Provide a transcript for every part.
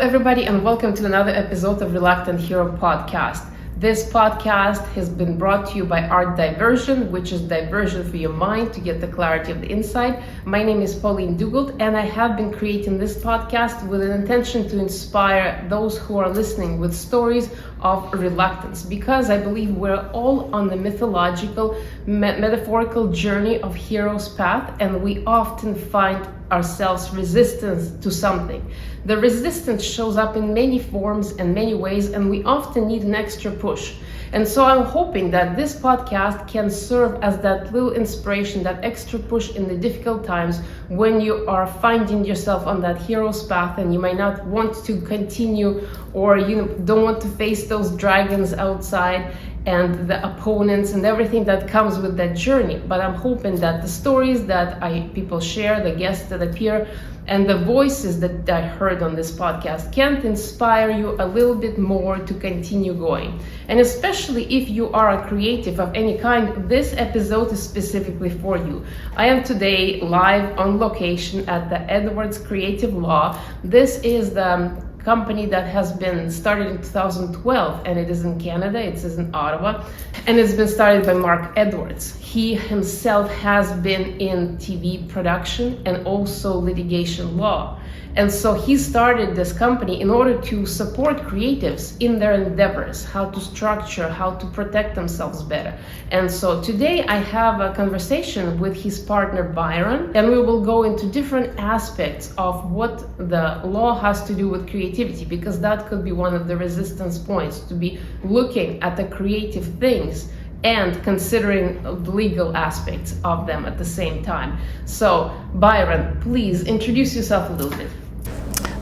everybody, and welcome to another episode of Reluctant Hero podcast. This podcast has been brought to you by Art Diversion, which is diversion for your mind to get the clarity of the inside. My name is Pauline Dugald, and I have been creating this podcast with an intention to inspire those who are listening with stories of reluctance, because I believe we're all on the mythological, metaphorical journey of hero's path, and we often find ourselves resistant to something. The resistance shows up in many forms and many ways, and we often need an extra push. And so I'm hoping that this podcast can serve as that little inspiration, that extra push in the difficult times when you are finding yourself on that hero's path and you might not want to continue, or you don't want to face those dragons outside and the opponents and everything that comes with that journey. But I'm hoping that the stories that people share, the guests that appear, and the voices that I heard on this podcast can inspire you a little bit more to continue going. And especially if you are a creative of any kind, this episode is specifically for you. I am today live on location at the Edwards Creative Law. This is the company that has been started in 2012, and it is in Canada. It is in Ottawa, and it's been started by Mark Edwards. He himself has been in TV production and also litigation law. And so he started this company in order to support creatives in their endeavors, how to structure, how to protect themselves better. And so today I have a conversation with his partner Byron, and we will go into different aspects of what the law has to do with creativity, because that could be one of the resistance points, to be looking at the creative things and considering the legal aspects of them at the same time. So Byron, please introduce yourself a little bit.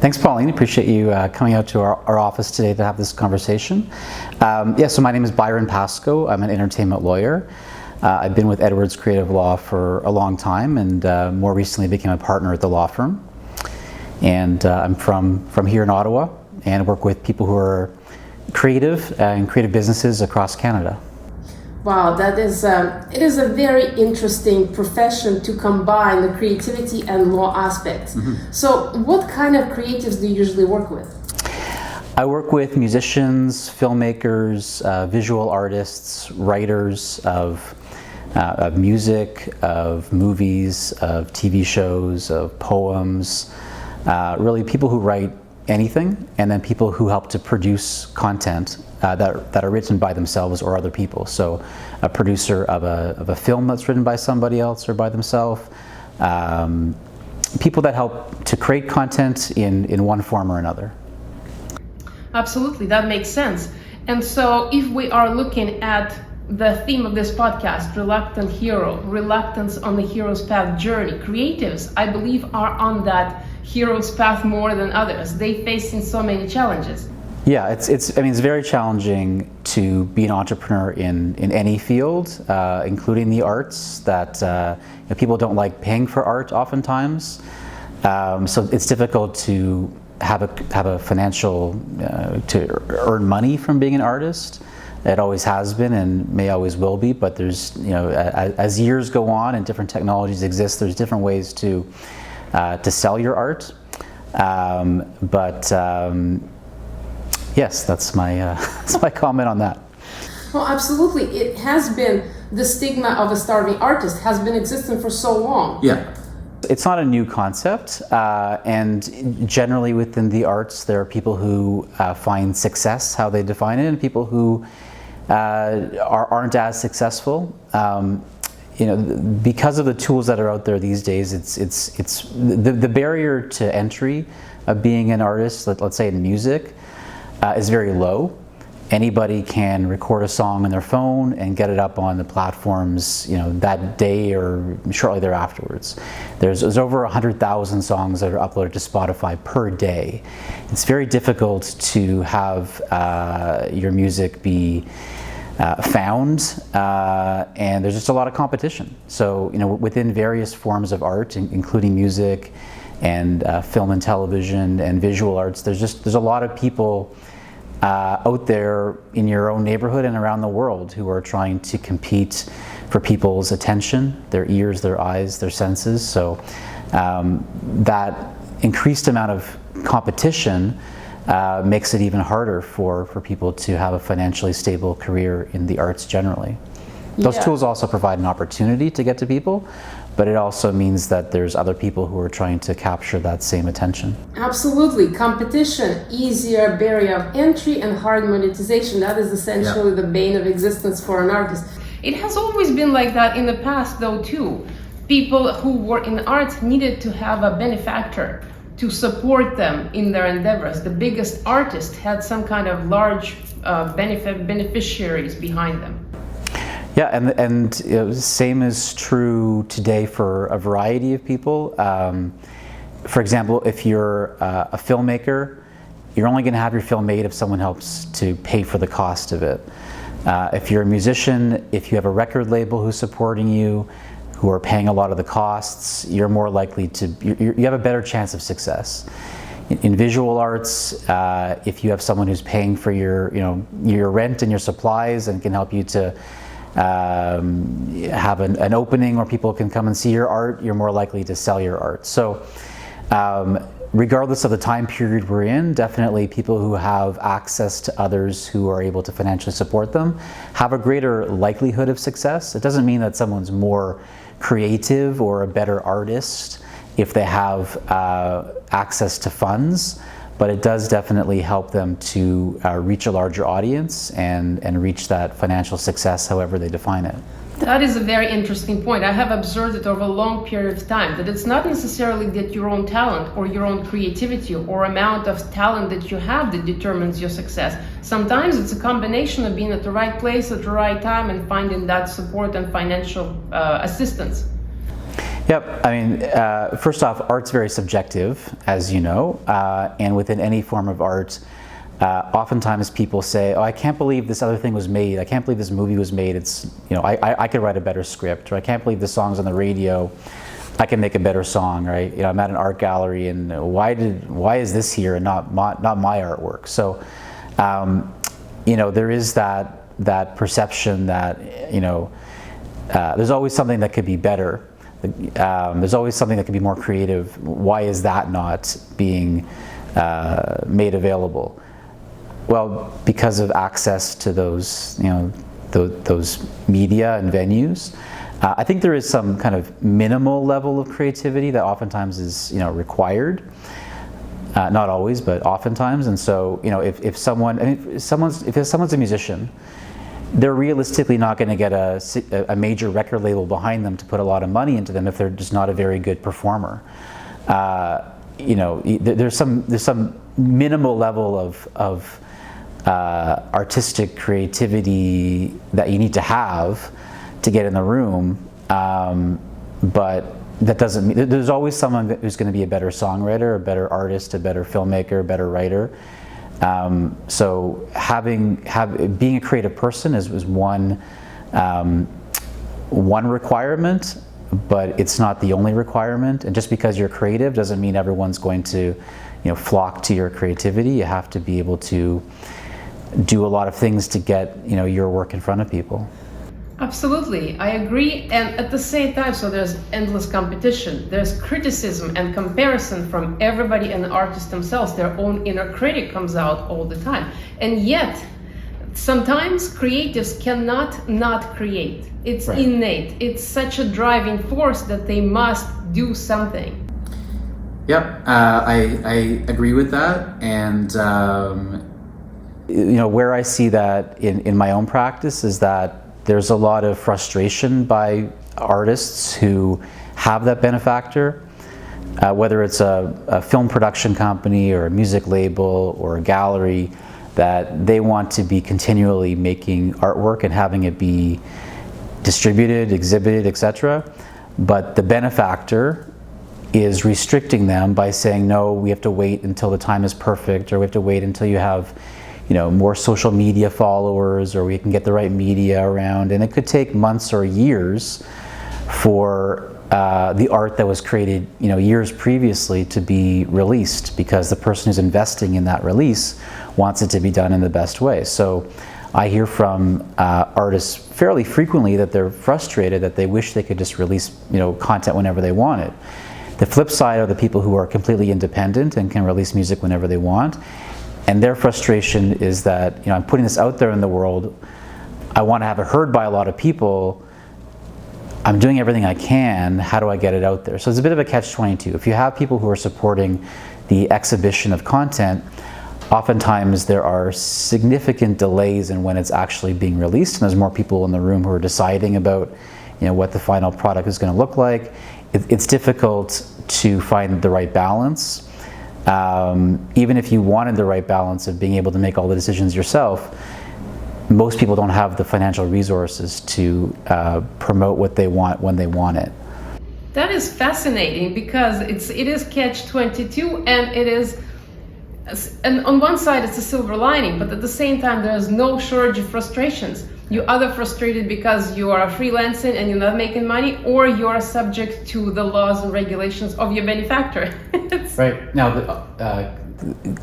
Thanks, Pauline. Appreciate you coming out to our office today to have this conversation. So my name is Byron Pascoe. I'm an entertainment lawyer. I've been with Edwards Creative Law for a long time, and more recently became a partner at the law firm. And I'm from here in Ottawa, and work with people who are creative and creative businesses across Canada. Wow, it is a very interesting profession to combine the creativity and law aspects. Mm-hmm. So what kind of creatives do you usually work with? I work with musicians, filmmakers, visual artists, writers of music, of movies, of TV shows, of poems, really people who write anything, and then people who help to produce content that are written by themselves or other people. So a producer of a film that's written by somebody else or by themselves, people that help to create content in one form or another. Absolutely, that makes sense. And so if we are looking at the theme of this podcast, Reluctant Hero, reluctance on the hero's path journey, creatives, I believe, are on that hero's path more than others. They facing so many challenges. Yeah, it's very challenging to be an entrepreneur in any field, including the arts, that people don't like paying for art oftentimes. So it's difficult to have a financial, to earn money from being an artist. It always has been and may always will be, but there's, as years go on and different technologies exist, there's different ways to sell your art. Yes, that's my comment on that. Well, absolutely. It has been, the stigma of a starving artist has been existing for so long. Yeah. It's not a new concept, and generally within the arts there are people who find success how they define it, and people who aren't as successful. Because of the tools that are out there these days, it's the barrier to entry of being an artist, let's say in music, is very low. Anybody can record a song on their phone and get it up on the platforms, that day or shortly thereafterwards. There's over 100,000 songs that are uploaded to Spotify per day. It's very difficult to have your music be found, and there's just a lot of competition. So, within various forms of art, including music and film and television and visual arts, there's a lot of people out there in your own neighborhood and around the world who are trying to compete for people's attention, their ears, their eyes, their senses. So that increased amount of competition makes it even harder for people to have a financially stable career in the arts generally. Those tools also provide an opportunity to get to people, but it also means that there's other people who are trying to capture that same attention. Absolutely. Competition, easier barrier of entry, and hard monetization. That is essentially the bane of existence for an artist. It has always been like that in the past, though, too. People who were in arts needed to have a benefactor to support them in their endeavors. The biggest artist had some kind of large beneficiaries behind them. Yeah, and you know, same is true today for a variety of people. For example, if you're a filmmaker, you're only going to have your film made if someone helps to pay for the cost of it. If you're a musician, if you have a record label who's supporting you, who are paying a lot of the costs, you're more likely to, you have a better chance of success. In visual arts, if you have someone who's paying for your rent and your supplies and can help you to have an opening where people can come and see your art, you're more likely to sell your art. So regardless of the time period we're in, definitely people who have access to others who are able to financially support them have a greater likelihood of success. It doesn't mean that someone's more creative or a better artist if they have access to funds, but it does definitely help them to reach a larger audience and reach that financial success however they define it. That is a very interesting point. I have observed it over a long period of time, that it's not necessarily that your own talent or your own creativity or amount of talent that you have that determines your success. Sometimes it's a combination of being at the right place at the right time and finding that support and financial assistance. Yep, I mean, first off, art's very subjective, as you know, and within any form of art, oftentimes people say, oh, I can't believe this other thing was made, I can't believe this movie was made, it's, you know, I could write a better script, or I can't believe this song's on the radio, I can make a better song, right? You know, I'm at an art gallery and why is this here and not my artwork? So, you know, there is that perception that, you know, there's always something that could be better. There's always something that could be more creative. Why is that not being made available? Well, because of access to those, you know, those media and venues. I think there is some kind of minimal level of creativity that oftentimes is, you know, required. Not always, but oftentimes. And so, you know, if someone's a musician, they're realistically not going to get a major record label behind them to put a lot of money into them if they're just not a very good performer. You know, there's some minimal level of artistic creativity that you need to have to get in the room, but that doesn't mean there's always someone who's going to be a better songwriter, a better artist, a better filmmaker, a better writer. So being a creative person is one requirement, but it's not the only requirement. And just because you're creative doesn't mean everyone's going to, you know, flock to your creativity. You have to be able to do a lot of things to get, you know, your work in front of people. Absolutely, I agree, and at the same time, so there's endless competition, there's criticism and comparison from everybody and the artists themselves. Their own inner critic comes out all the time, and yet sometimes creatives cannot not create. It's right. Innate. It's such a driving force that they must do something. Yep, I agree with that, and you know, where I see that in my own practice is that there's a lot of frustration by artists who have that benefactor, whether it's a film production company or a music label or a gallery, that they want to be continually making artwork and having it be distributed, exhibited, etc. But the benefactor is restricting them by saying, no, we have to wait until the time is perfect, or we have to wait until you have, you know, more social media followers, or we can get the right media around. And it could take months or years for the art that was created, you know, years previously to be released, because the person who's investing in that release wants it to be done in the best way. So I hear from artists fairly frequently that they're frustrated, that they wish they could just release, you know, content whenever they want it. The flip side are the people who are completely independent and can release music whenever they want. And their frustration is that, I'm putting this out there in the world. I want to have it heard by a lot of people. I'm doing everything I can. How do I get it out there? So it's a bit of a catch-22. If you have people who are supporting the exhibition of content, oftentimes there are significant delays in when it's actually being released, and there's more people in the room who are deciding about, what the final product is going to look like. It's difficult to find the right balance. Even if you wanted the right balance of being able to make all the decisions yourself, most people don't have the financial resources to promote what they want when they want it. That is fascinating, because it is catch-22, and it is, and on one side it's a silver lining, but at the same time there's no shortage of frustrations. You're either frustrated because you are freelancing and you're not making money, or you are subject to the laws and regulations of your manufacturer. Right. Now,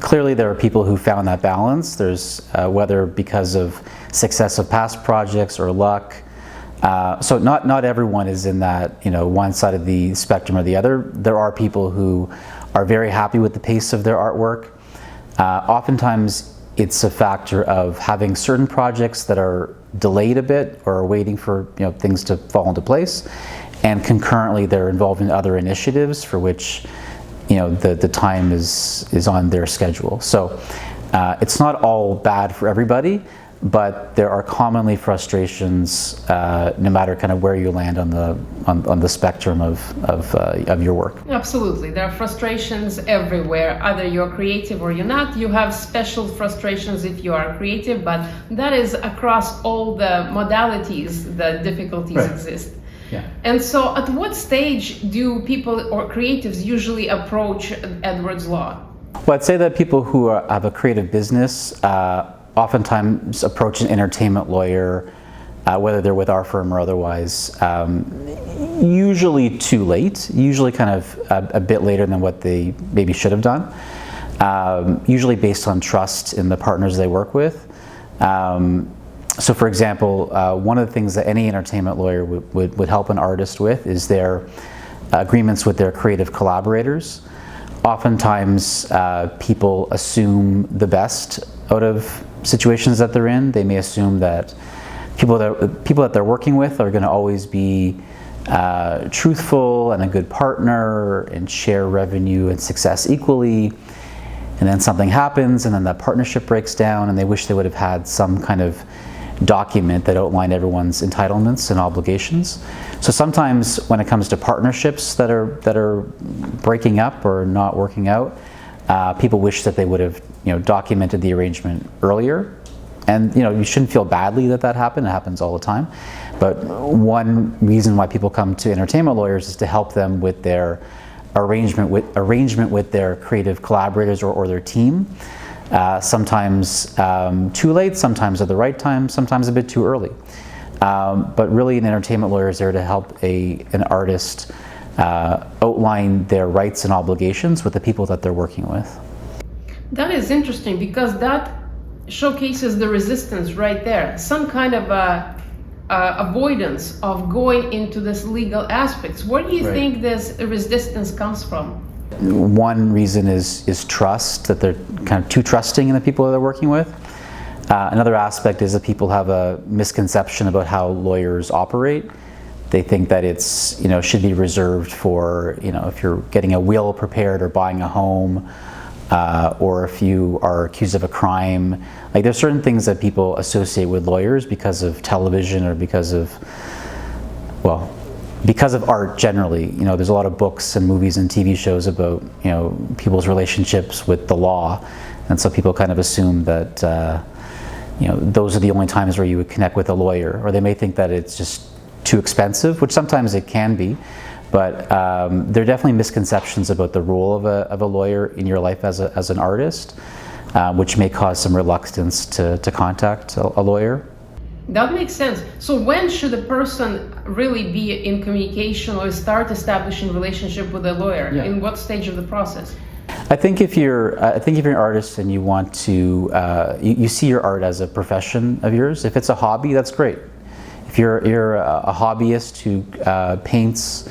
clearly there are people who found that balance. There's whether because of success of past projects or luck. So not everyone is in that, one side of the spectrum or the other. There are people who are very happy with the pace of their artwork. Oftentimes it's a factor of having certain projects that are delayed a bit or are waiting for things to fall into place, and concurrently they're involved in other initiatives for which the time is on their schedule. So it's not all bad for everybody, but there are commonly frustrations no matter kind of where you land on the spectrum of your work. Absolutely, there are frustrations everywhere. Either you're creative or you're not. You have special frustrations if you are creative, but that is across all the modalities that difficulties exist. Yeah. And so at what stage do people or creatives usually approach Edwards Law? Well, I'd say that people who have a creative business oftentimes approach an entertainment lawyer, whether they're with our firm or otherwise, usually too late, usually kind of a bit later than what they maybe should have done, usually based on trust in the partners they work with. So for example, one of the things that any entertainment lawyer would help an artist with is their agreements with their creative collaborators. Oftentimes people assume the best out of situations that they're in. They may assume that people that they're working with are going to always be truthful and a good partner and share revenue and success equally. And then something happens, and then that partnership breaks down, and they wish they would have had some kind of document that outlined everyone's entitlements and obligations. So sometimes when it comes to partnerships that are breaking up or not working out, people wish that they would have documented the arrangement earlier. And you shouldn't feel badly that happened. It happens all the time. But one reason why people come to entertainment lawyers is to help them with their arrangement with their creative collaborators or their team. Sometimes too late, sometimes at the right time, sometimes a bit too early. But really an entertainment lawyer is there to help an artist outline their rights and obligations with the people that they're working with. That is interesting, because that showcases the resistance right there. Some kind of avoidance of going into this legal aspects. Where do you think this resistance comes from? One reason is trust, that they're kind of too trusting in the people that they're working with. Another aspect is that people have a misconception about how lawyers operate. They think that it's should be reserved for if you're getting a will prepared or buying a home, or if you are accused of a crime. Like there's certain things that people associate with lawyers because of television or because of art generally. There's a lot of books and movies and TV shows about people's relationships with the law, and so people kind of assume that those are the only times where you would connect with a lawyer, or they may think that it's just too expensive, which sometimes it can be. But there are definitely misconceptions about the role of a lawyer in your life as an artist, which may cause some reluctance to contact a lawyer. That makes sense. So when should a person really be in communication or start establishing a relationship with a lawyer? Yeah. In what stage of the process? I think if you're an artist and you want to, you see your art as a profession of yours. If it's a hobby, that's great. If you're a hobbyist who paints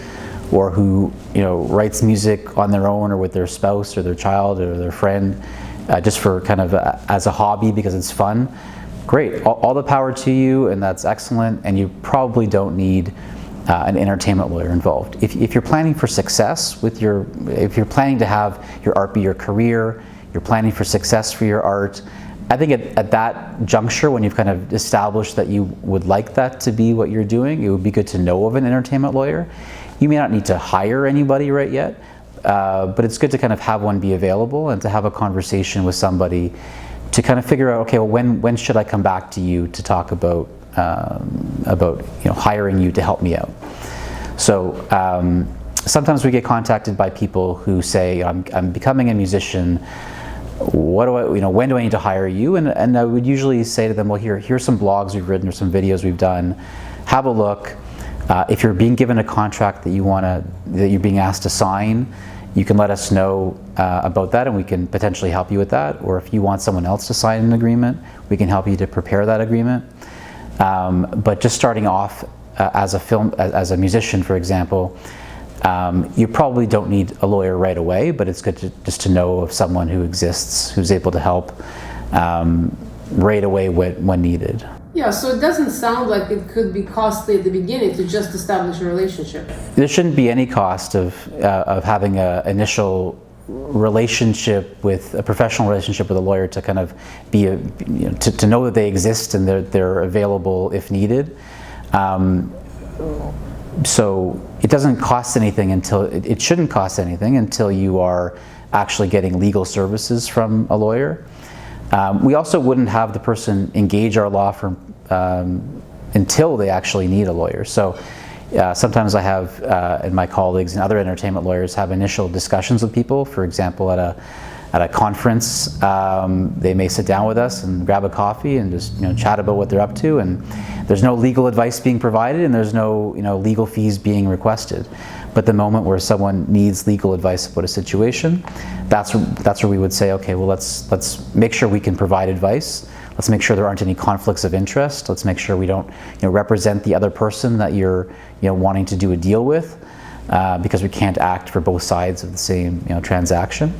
or who writes music on their own or with their spouse or their child or their friend, just for kind of as a hobby because it's fun, great, all the power to you, and that's excellent, and you probably don't need an entertainment lawyer involved. If you're planning for success with if you're planning to have your art be your career, you're planning for success for your art, I think at that juncture, when you've kind of established that you would like that to be what you're doing, it would be good to know of an entertainment lawyer. You may not need to hire anybody right yet, but it's good to kind of have one be available and to have a conversation with somebody to kind of figure out, okay, well, when should I come back to you to talk about hiring you to help me out. So sometimes we get contacted by people who say, I'm becoming a musician. What do I, when do I need to hire you? And I would usually say to them, well, here's some blogs we've written or some videos we've done. Have a look. If you're being given a contract that you're being asked to sign, you can let us know about that, and we can potentially help you with that. Or if you want someone else to sign an agreement, we can help you to prepare that agreement. But just starting off as a musician, for example, you probably don't need a lawyer right away, but it's good just to know of someone who exists, who's able to help right away when needed. Yeah, so it doesn't sound like it could be costly at the beginning to just establish a relationship. There shouldn't be any cost of having an initial relationship with a professional relationship with a lawyer to kind of be to know that they exist and they're available if needed. So it doesn't cost anything it shouldn't cost anything until you are actually getting legal services from a lawyer. We also wouldn't have the person engage our law firm until they actually need a lawyer. So sometimes I have, and my colleagues and other entertainment lawyers have initial discussions with people. For example, at a conference, they may sit down with us and grab a coffee and just chat about what they're up to. And there's no legal advice being provided, and there's no legal fees being requested. But the moment where someone needs legal advice about a situation, that's where we would say, okay, well, let's make sure we can provide advice. Let's make sure there aren't any conflicts of interest. Let's make sure we don't represent the other person that you're wanting to do a deal with, because we can't act for both sides of the same transaction.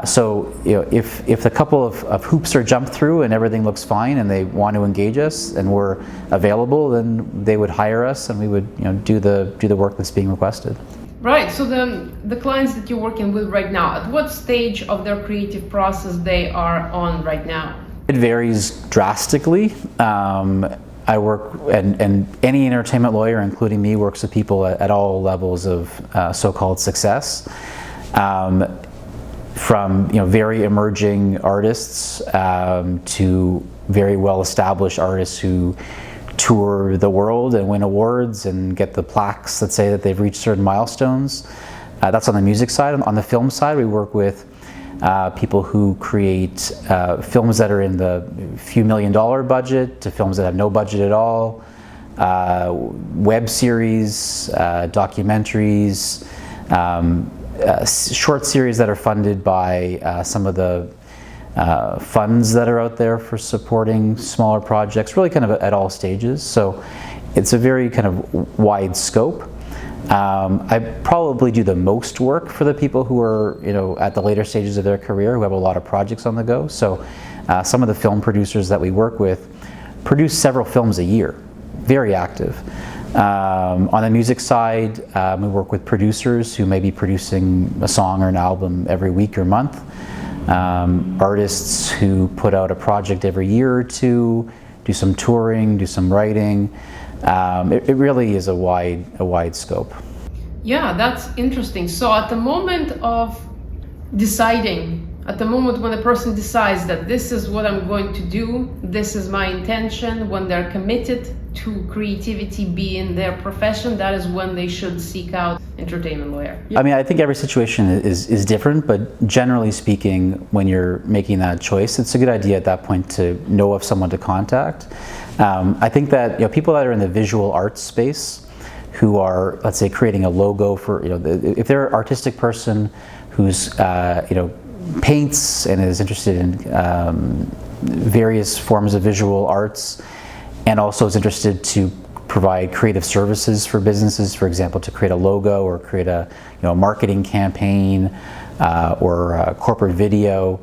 So if the couple of hoops are jumped through and everything looks fine and they want to engage us and we're available, then they would hire us and we would do the work that's being requested. Right. So the clients that you're working with right now, at what stage of their creative process they are on right now? It varies drastically. I work, and any entertainment lawyer, including me, works with people at all levels of so-called success. From very emerging artists to very well-established artists who tour the world and win awards and get the plaques that say that they've reached certain milestones. That's on the music side. On the film side, we work with people who create films that are in the few $1 million budget to films that have no budget at all, web series, documentaries, short series that are funded by some of the funds that are out there for supporting smaller projects, really kind of at all stages. So it's a very kind of wide scope. I probably do the most work for the people who are at the later stages of their career, who have a lot of projects on the go. So some of the film producers that we work with produce several films a year, very active. On the music side, we work with producers who may be producing a song or an album every week or month. Artists who put out a project every year or two, do some touring, do some writing. It really is a wide scope. Yeah, that's interesting. So at the moment of deciding, at the moment when a person decides that this is what I'm going to do, this is my intention, when they're committed to creativity being their profession, that is when they should seek out entertainment lawyer. I mean, I think every situation is different, but generally speaking, when you're making that choice, it's a good idea at that point to know of someone to contact. I think that people that are in the visual arts space, who are, let's say, creating a logo for, if they're an artistic person who's paints and is interested in various forms of visual arts, and also is interested to provide creative services for businesses, for example, to create a logo or create a marketing campaign or a corporate video.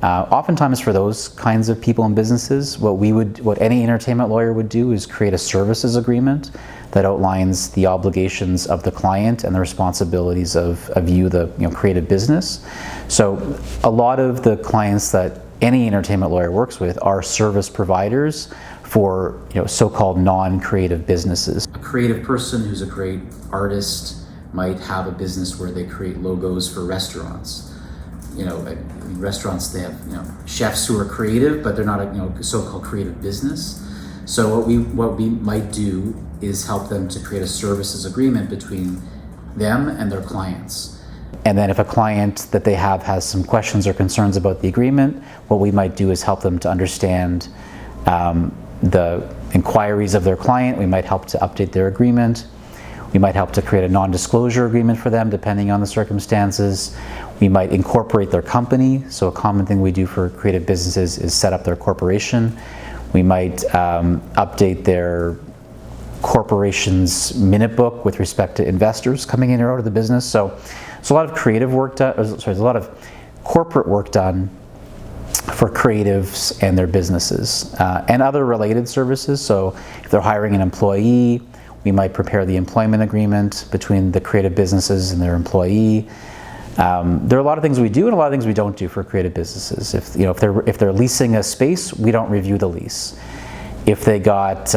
Oftentimes for those kinds of people and businesses, what any entertainment lawyer would do is create a services agreement that outlines the obligations of the client and the responsibilities of you, the creative business. So a lot of the clients that any entertainment lawyer works with are service providers for so-called non-creative businesses. A creative person who's a great artist might have a business where they create logos for restaurants. Restaurants, they have chefs who are creative, but they're not a so-called creative business. So what we might do is help them to create a services agreement between them and their clients. And then if a client that they have has some questions or concerns about the agreement, what we might do is help them to understand the inquiries of their client. We might help to update their agreement. We might help to create a non-disclosure agreement for them depending on the circumstances. We might incorporate their company. So a common thing we do for creative businesses is set up their corporation. We might update their corporation's minute book with respect to investors coming in or out of the business. So there's a lot of creative work done, there's a lot of corporate work done for creatives and their businesses and other related services. So if they're hiring an employee, we might prepare the employment agreement between the creative businesses and their employee. There are a lot of things we do and a lot of things we don't do for creative businesses. If they're leasing a space, we don't review the lease. If they got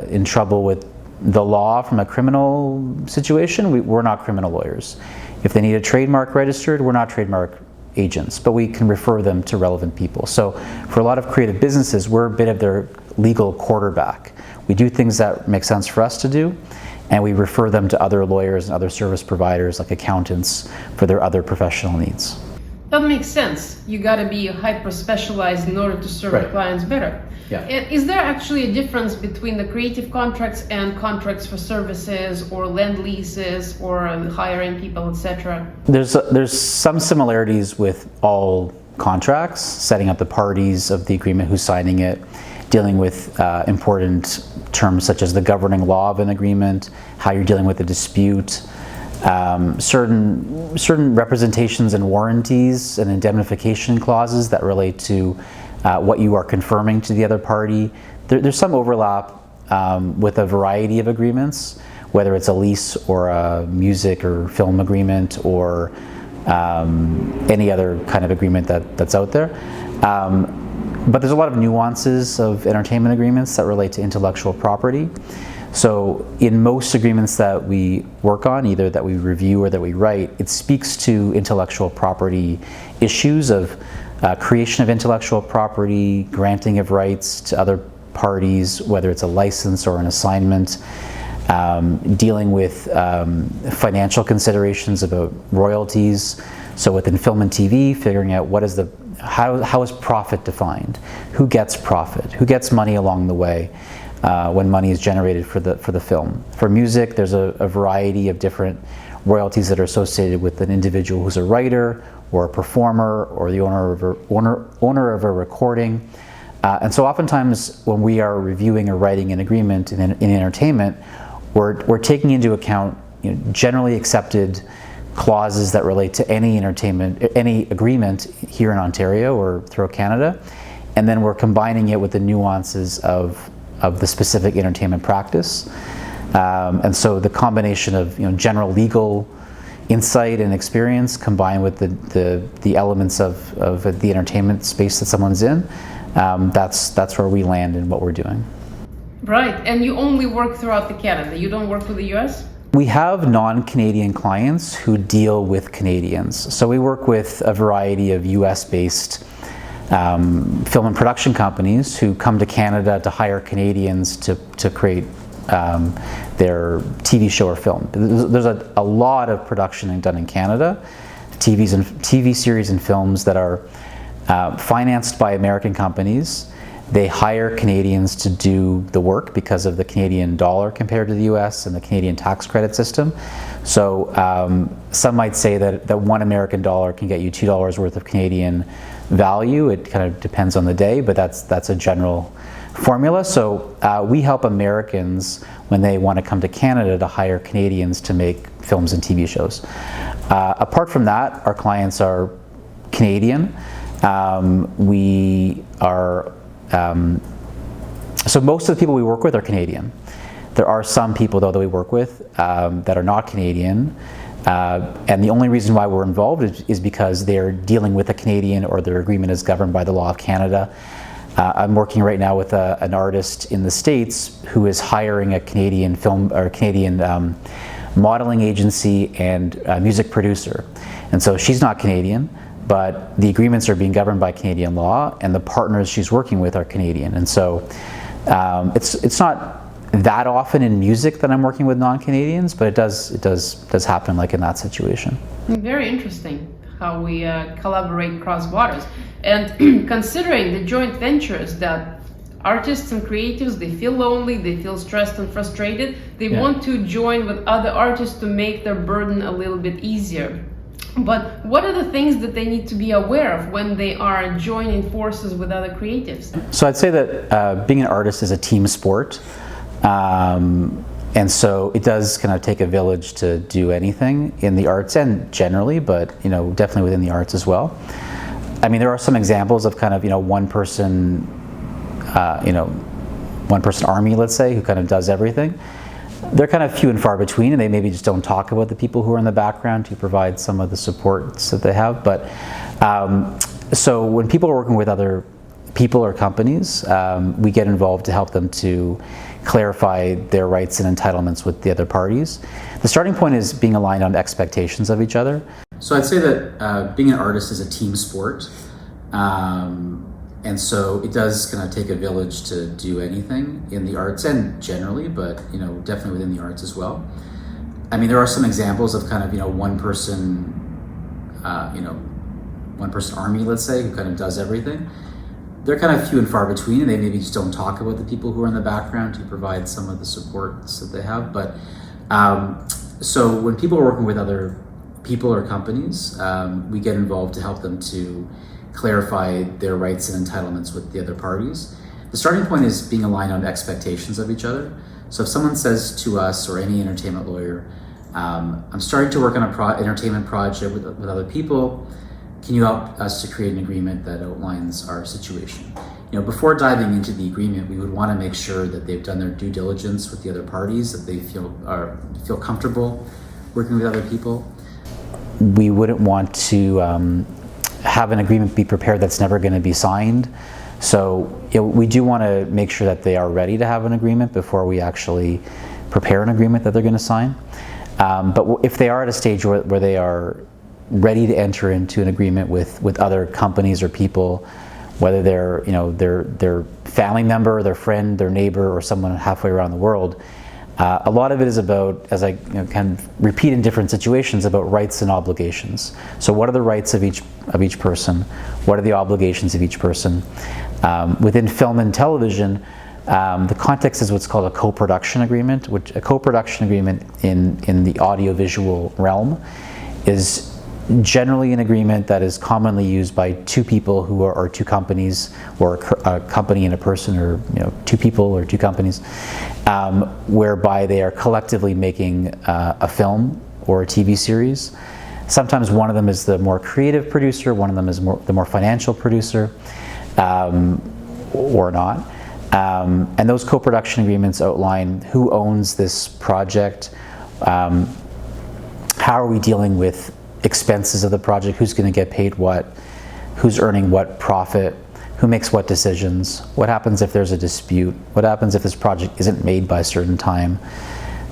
in trouble with the law from a criminal situation, we're not criminal lawyers. If they need a trademark registered, we're not trademark agents, but we can refer them to relevant people. So for a lot of creative businesses, we're a bit of their legal quarterback. We do things that make sense for us to do, and we refer them to other lawyers and other service providers like accountants for their other professional needs. That makes sense. You got to be hyper-specialized in order to serve your clients better. Yeah. Is there actually a difference between the creative contracts and contracts for services or land leases or hiring people, etc.? There's some similarities with all contracts, setting up the parties of the agreement, who's signing it, dealing with important terms such as the governing law of an agreement, how you're dealing with a dispute, certain representations and warranties and indemnification clauses that relate to what you are confirming to the other party. There's some overlap with a variety of agreements, whether it's a lease or a music or film agreement or any other kind of agreement that's out there. But there's a lot of nuances of entertainment agreements that relate to intellectual property. So in most agreements that we work on, either that we review or that we write, it speaks to intellectual property issues of creation of intellectual property, granting of rights to other parties, whether it's a license or an assignment, dealing with financial considerations about royalties. So within film and TV, figuring out how is profit defined? Who gets profit? Who gets money along the way when money is generated for the film? For music, there's a variety of different royalties that are associated with an individual who's a writer or a performer or the owner of a recording. And so oftentimes when we are reviewing or writing an agreement in entertainment, we're taking into account generally accepted clauses that relate to any agreement here in Ontario or throughout Canada, and then we're combining it with the nuances of the specific entertainment practice. And so the combination of general legal insight and experience combined with the elements of the entertainment space that someone's in, that's where we land in what we're doing. Right, and you only work throughout Canada. You don't work for the US? We have non-Canadian clients who deal with Canadians. So we work with a variety of US-based film and production companies who come to Canada to hire Canadians to create their TV show or film. There's a lot of production done in Canada, TV series and films that are financed by American companies. They hire Canadians to do the work because of the Canadian dollar compared to the US and the Canadian tax credit system. So some might say that $1 American dollar can get you $2 worth of Canadian value. It kind of depends on the day, but that's a general formula. So we help Americans when they want to come to Canada to hire Canadians to make films and TV shows. Apart from that, our clients are Canadian. We are, so most of the people we work with are Canadian. There are some people, though, that we work with that are not Canadian, and the only reason why we're involved is because they're dealing with a Canadian or their agreement is governed by the law of Canada. I'm working right now with an artist in the States who is hiring a Canadian film or Canadian modeling agency and music producer. And so she's not Canadian, but the agreements are being governed by Canadian law, and the partners she's working with are Canadian. And so it's not that often in music that I'm working with non-Canadians, but it does happen like in that situation. Very interesting how we collaborate cross borders. And considering the joint ventures that artists and creatives, they feel lonely, they feel stressed and frustrated, they want to join with other artists to make their burden a little bit easier. But what are the things that they need to be aware of when they are joining forces with other creatives? So I'd say that being an artist is a team sport. And so it does kind of take a village to do anything in the arts and generally, but definitely within the arts as well. I mean, there are some examples of kind of one person army, let's say, who kind of does everything. They're kind of few and far between, and they maybe just don't talk about the people who are in the background to provide some of the supports that they have. But so when people are working with other people or companies, we get involved to help them to clarify their rights and entitlements with the other parties. The starting point is being aligned on expectations of each other. So I'd say that being an artist is a team sport. And so it does kind of take a village to do anything in the arts and generally, but definitely within the arts as well. I mean, there are some examples of kind of one person army, let's say, who kind of does everything. They're kind of few and far between, and they maybe just don't talk about the people who are in the background to provide some of the supports that they have. But so when people are working with other people or companies, we get involved to help them to clarify their rights and entitlements with the other parties. The starting point is being aligned on expectations of each other. So if someone says to us or any entertainment lawyer, I'm starting to work on an entertainment project with other people, can you help us to create an agreement that outlines our situation? Before diving into the agreement, we would want to make sure that they've done their due diligence with the other parties, that they feel comfortable working with other people. We wouldn't want to have an agreement be prepared that's never going to be signed. So we do want to make sure that they are ready to have an agreement before we actually prepare an agreement that they're going to sign. But if they are at a stage where they are ready to enter into an agreement with other companies or people, whether they're their family member, their friend, their neighbor, or someone halfway around the world, a lot of it is about, as I can repeat in different situations, about rights and obligations. So what are the rights of each person? What are the obligations of each person? Within film and television, the context is what's called a co-production agreement, which a co-production agreement in the audiovisual realm is generally an agreement that is commonly used by two people who are, or two companies, or a company and a person, or two people or two companies, whereby they are collectively making a film or a TV series. Sometimes one of them is the more creative producer, one of them is the more financial producer, or not. And those co-production agreements outline who owns this project, how are we dealing with expenses of the project, who's going to get paid what, who's earning what profit, who makes what decisions, what happens if there's a dispute, what happens if this project isn't made by a certain time.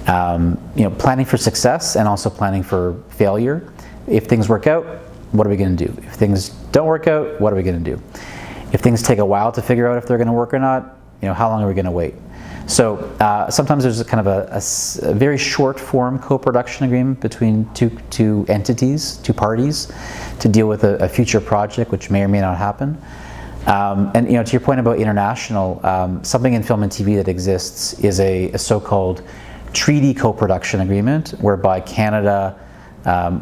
Planning for success and also planning for failure. If things work out, what are we going to do? If things don't work out, what are we going to do? If things take a while to figure out if they're going to work or not, how long are we going to wait? So sometimes there's a kind of a very short form co-production agreement between two entities, two parties, to deal with a future project which may or may not happen. And to your point about international, something in film and TV that exists is a so-called treaty co-production agreement, whereby Canada,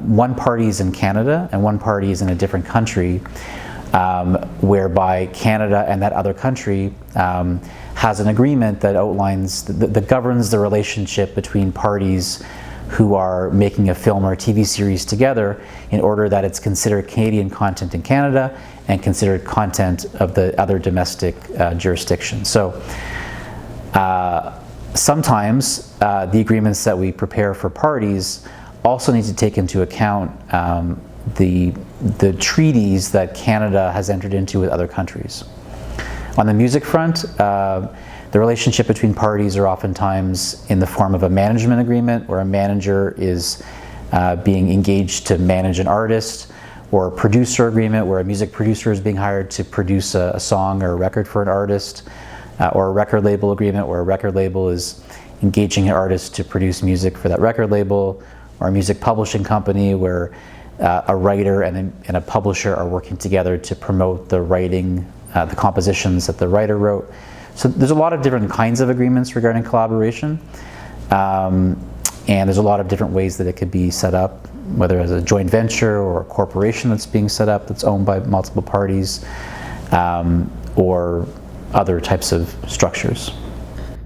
one party is in Canada and one party is in a different country, whereby Canada and that other country has an agreement that outlines, that governs the relationship between parties who are making a film or a TV series together in order that it's considered Canadian content in Canada and considered content of the other domestic jurisdictions. So sometimes the agreements that we prepare for parties also need to take into account the treaties that Canada has entered into with other countries. On the music front, the relationship between parties are oftentimes in the form of a management agreement where a manager is being engaged to manage an artist, or a producer agreement where a music producer is being hired to produce a song or a record for an artist, or a record label agreement where a record label is engaging an artist to produce music for that record label, or a music publishing company where a writer and a publisher are working together to promote the writing, the compositions that the writer wrote. So there's a lot of different kinds of agreements regarding collaboration, and there's a lot of different ways that it could be set up, whether as a joint venture or a corporation that's being set up that's owned by multiple parties, or other types of structures.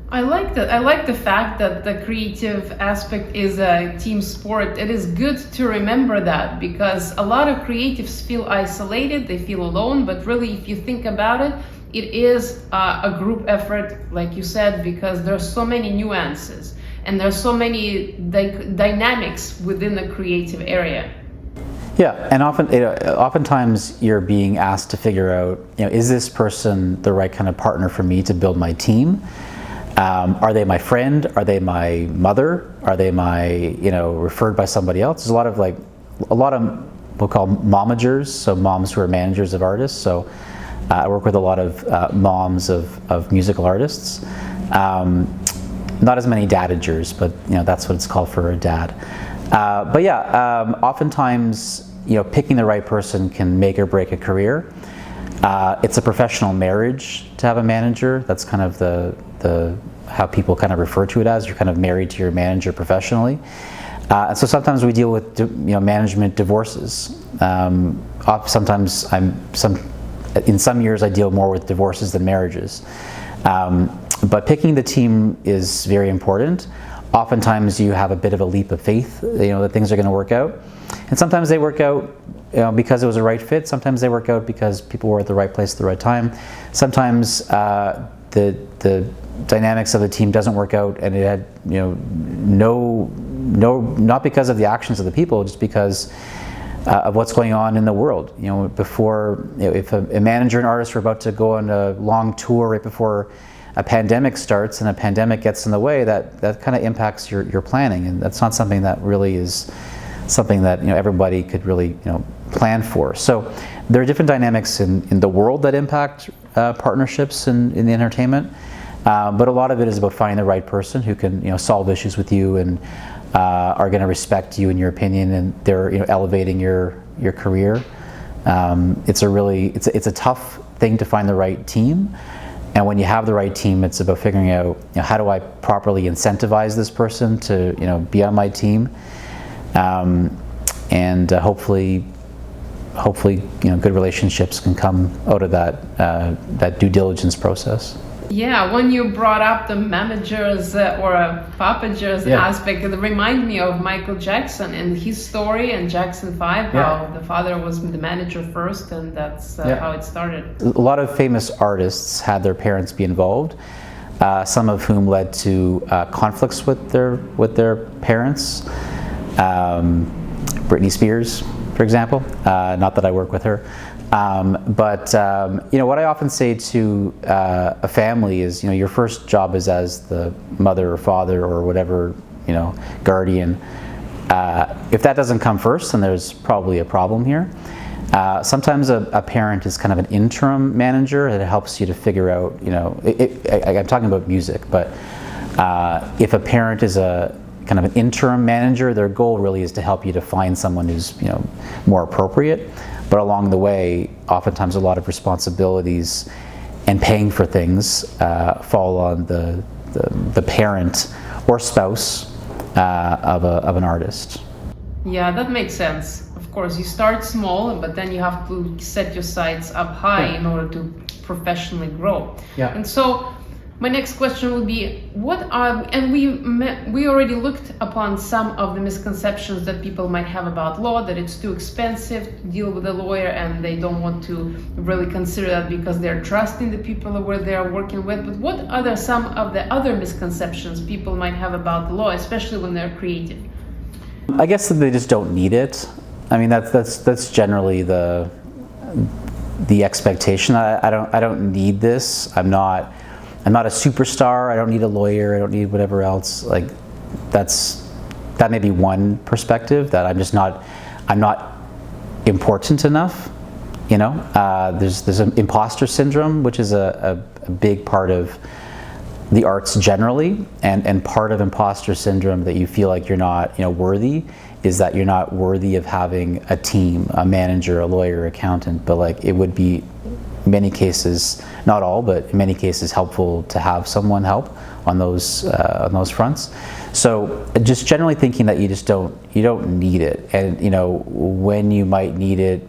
I like that. I like the fact that the creative aspect is a team sport. It is good to remember that, because a lot of creatives feel isolated, they feel alone, but really if you think about it, it is a group effort, like you said, because there's so many nuances and there's so many dynamics within the creative area. Yeah, and oftentimes you're being asked to figure out, is this person the right kind of partner for me to build my team? Are they my friend? Are they my mother? Are they my, referred by somebody else? There's a lot of we'll call momagers, so moms who are managers of artists. So I work with a lot of moms of musical artists. Not as many dadagers, but that's what it's called for a dad. But yeah, oftentimes picking the right person can make or break a career. It's a professional marriage to have a manager. That's kind of the how people kind of refer to it as. You're kind of married to your manager professionally. And so sometimes we deal with management divorces. Sometimes in some years I deal more with divorces than marriages. But picking the team is very important. Oftentimes you have a bit of a leap of faith, that things are going to work out. And sometimes they work out because it was a right fit. Sometimes they work out because people were at the right place at the right time. Sometimes the dynamics of the team doesn't work out, and it had not because of the actions of the people, just because of what's going on in the world. Before, if a manager and artist were about to go on a long tour right before a pandemic starts and a pandemic gets in the way, that kind of impacts your planning, and that's not something that really is something that everybody could really plan for. So there are different dynamics in the world that impact partnerships in the entertainment, but a lot of it is about finding the right person who can solve issues with you and are going to respect you and your opinion, and they're elevating your career. It's a tough thing to find the right team. And when you have the right team, it's about figuring out, how do I properly incentivize this person to, be on my team, and hopefully, good relationships can come out of that due diligence process. Yeah, when you brought up the managers or papagers aspect, it reminded me of Michael Jackson and his story and Jackson 5, how the father was the manager first, and that's how it started. A lot of famous artists had their parents be involved, some of whom led to conflicts with their parents. Britney Spears, for example, not that I work with her. But what I often say to a family is, your first job is as the mother or father or whatever, guardian. If that doesn't come first, then there's probably a problem here. Sometimes a parent is kind of an interim manager that helps you to figure out, I'm talking about music, but if a parent is a kind of an interim manager, their goal really is to help you to find someone who's more appropriate. But along the way, oftentimes a lot of responsibilities and paying for things fall on the parent or spouse of an artist. Yeah, that makes sense. Of course, you start small, but then you have to set your sights up high in order to professionally grow. Yeah. And so, My next question would be, we already looked upon some of the misconceptions that people might have about law, that it's too expensive to deal with a lawyer and they don't want to really consider that because they're trusting the people where they're working with. But what are some of the other misconceptions people might have about the law, especially when they're creative? I guess that they just don't need it. I mean, that's generally the expectation. I don't need this. I'm not a superstar. I don't need a lawyer. I don't need whatever else. Like, that may be one perspective, that I'm not important enough. You know, there's an imposter syndrome, which is a big part of the arts generally, and part of imposter syndrome, that you feel like you're not, worthy, is that you're not worthy of having a team, a manager, a lawyer, accountant. But like, it would be, in many cases, not all, but in many cases, helpful to have someone help on those fronts. So just generally thinking that you don't need it, and when you might need it,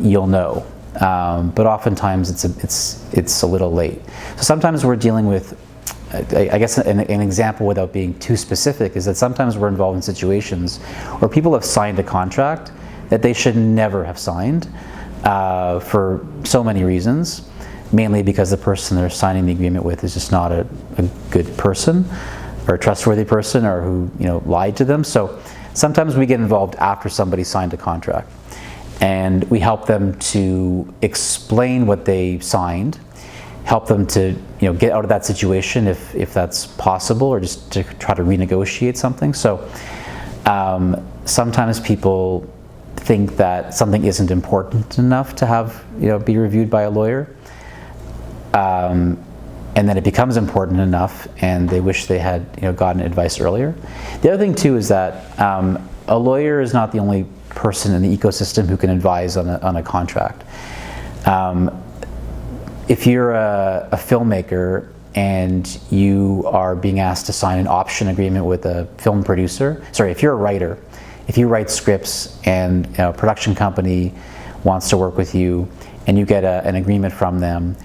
you'll know. But oftentimes it's a little late. So sometimes we're dealing with, I guess an example without being too specific, is that sometimes we're involved in situations where people have signed a contract that they should never have signed, for so many reasons, mainly because the person they're signing the agreement with is just not a good person, or a trustworthy person, or who lied to them. So sometimes we get involved after somebody signed a contract, and we help them to explain what they signed, help them to get out of that situation if that's possible, or just to try to renegotiate something. So sometimes people think that something isn't important enough to have be reviewed by a lawyer, and then it becomes important enough, and they wish they had gotten advice earlier. The other thing too is that a lawyer is not the only person in the ecosystem who can advise on a contract. If you're a filmmaker and you are being asked to sign an option agreement with a film producer, if you're a writer, if you write scripts and a production company wants to work with you, and you get an agreement from them,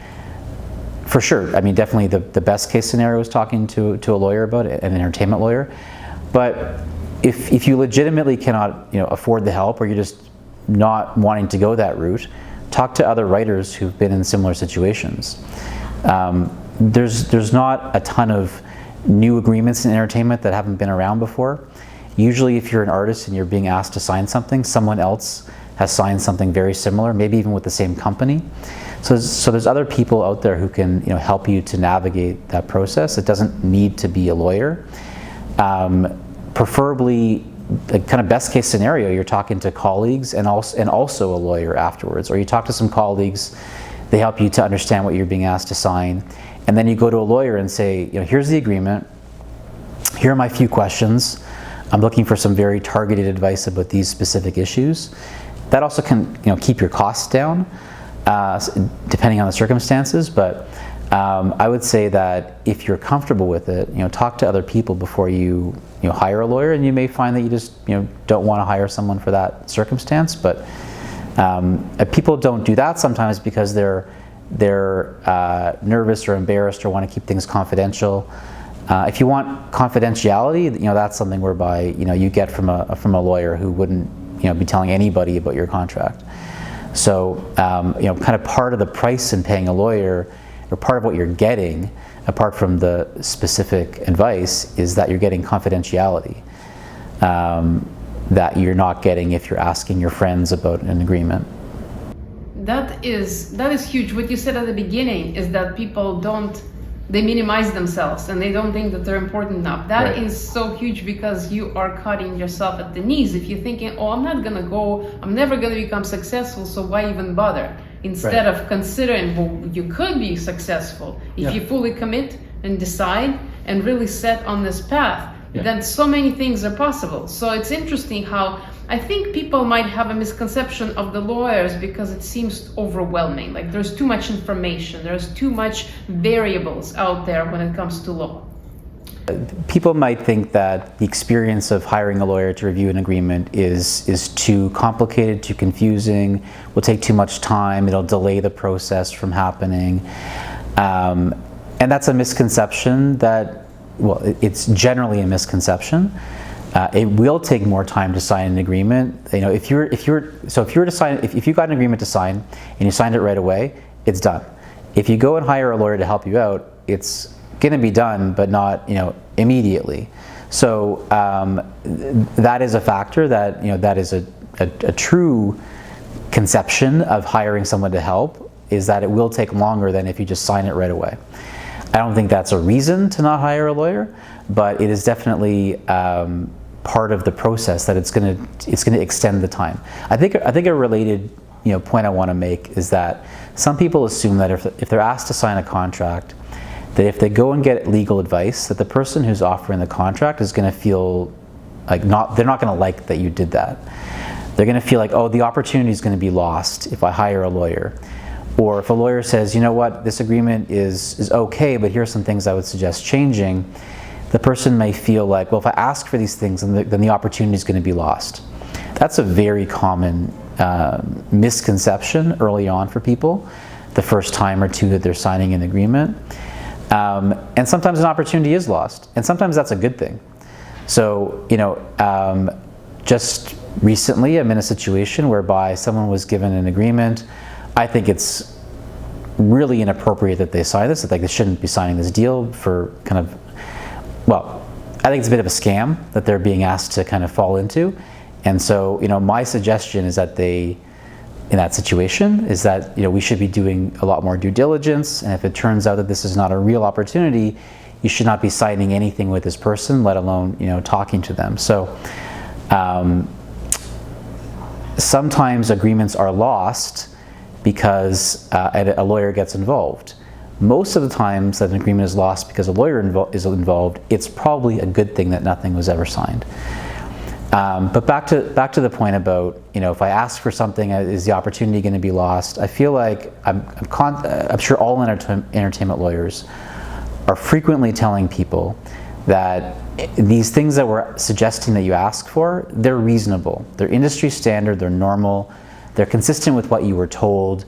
for sure, I mean, definitely the best case scenario is talking to a lawyer about it, an entertainment lawyer. But if you legitimately cannot afford the help, or you're just not wanting to go that route, talk to other writers who've been in similar situations. There's not a ton of new agreements in entertainment that haven't been around before. Usually if you're an artist and you're being asked to sign something, someone else has signed something very similar, maybe even with the same company. So there's other people out there who can help you to navigate that process. It doesn't need to be a lawyer. Preferably, the kind of best case scenario, you're talking to colleagues and also a lawyer afterwards, or you talk to some colleagues, they help you to understand what you're being asked to sign, and then you go to a lawyer and say, here's the agreement, here are my few questions, I'm looking for some very targeted advice about these specific issues. That also can keep your costs down, depending on the circumstances, but I would say that if you're comfortable with it, talk to other people before you hire a lawyer, and you may find that you just don't want to hire someone for that circumstance. But people don't do that sometimes because they're nervous or embarrassed, or want to keep things confidential. If you want confidentiality, that's something whereby you get from a lawyer who wouldn't be telling anybody about your contract. So kind of part of the price in paying a lawyer, or part of what you're getting, apart from the specific advice, is that you're getting confidentiality that you're not getting if you're asking your friends about an agreement. That is huge. What you said at the beginning is that people they minimize themselves and they don't think that they're important enough. That Right. is so huge, because you are cutting yourself at the knees if you're thinking, I'm never gonna become successful, so why even bother? Instead Right. of considering, you could be successful if you fully commit and decide and really set on this path. Then so many things are possible. So it's interesting how I think people might have a misconception of the lawyers because it seems overwhelming. Like there's too much information, there's too much variables out there when it comes to law. People might think that the experience of hiring a lawyer to review an agreement is too complicated, too confusing, will take too much time, it'll delay the process from happening. And that's a misconception that, well, it's generally a misconception. It will take more time to sign an agreement. You know, if you got an agreement to sign and you signed it right away, it's done. If you go and hire a lawyer to help you out, it's going to be done, but not, you know, immediately. So that is a factor that, you know, that is a true conception of hiring someone to help, is that it will take longer than if you just sign it right away. I don't think that's a reason to not hire a lawyer, but it is definitely part of the process that it's going to extend the time. I think a related, you know, point I want to make is that some people assume that if they're asked to sign a contract, that if they go and get legal advice, that the person who's offering the contract is going to feel like they're not going to like that you did that. They're going to feel like, oh, the opportunity is going to be lost if I hire a lawyer. Or if a lawyer says, you know what, this agreement is okay, but here's some things I would suggest changing, the person may feel like, well, if I ask for these things, then the opportunity is going to be lost. That's a very common misconception early on for people, the first time or two that they're signing an agreement. And sometimes an opportunity is lost, and sometimes that's a good thing. So, you know, just recently I'm in a situation whereby someone was given an agreement. I think it's really inappropriate that they sign this. I think they shouldn't be signing this deal for kind of, well, I think it's a bit of a scam that they're being asked to kind of fall into. And so, you know, my suggestion is that in that situation, is that, you know, we should be doing a lot more due diligence. And if it turns out that this is not a real opportunity, you should not be signing anything with this person, let alone, you know, talking to them. So sometimes agreements are lost because a lawyer gets involved. Most of the times that an agreement is lost because a lawyer is involved, it's probably a good thing that nothing was ever signed. But back to the point about, you know, if I ask for something, is the opportunity going to be lost? I feel like I'm sure all entertainment lawyers are frequently telling people that these things that we're suggesting that you ask for, they're reasonable. They're industry standard, they're normal, they're consistent with what you were told.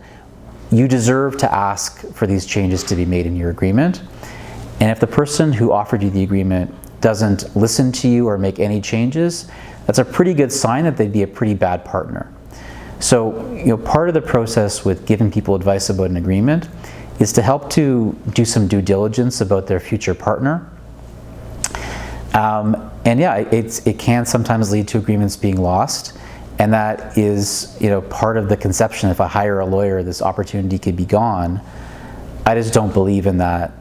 You deserve to ask for these changes to be made in your agreement. And if the person who offered you the agreement doesn't listen to you or make any changes, that's a pretty good sign that they'd be a pretty bad partner. So, you know, part of the process with giving people advice about an agreement is to help to do some due diligence about their future partner. And yeah, it can sometimes lead to agreements being lost. And that is, you know, part of the conception. If I hire a lawyer, this opportunity could be gone. I just don't believe in that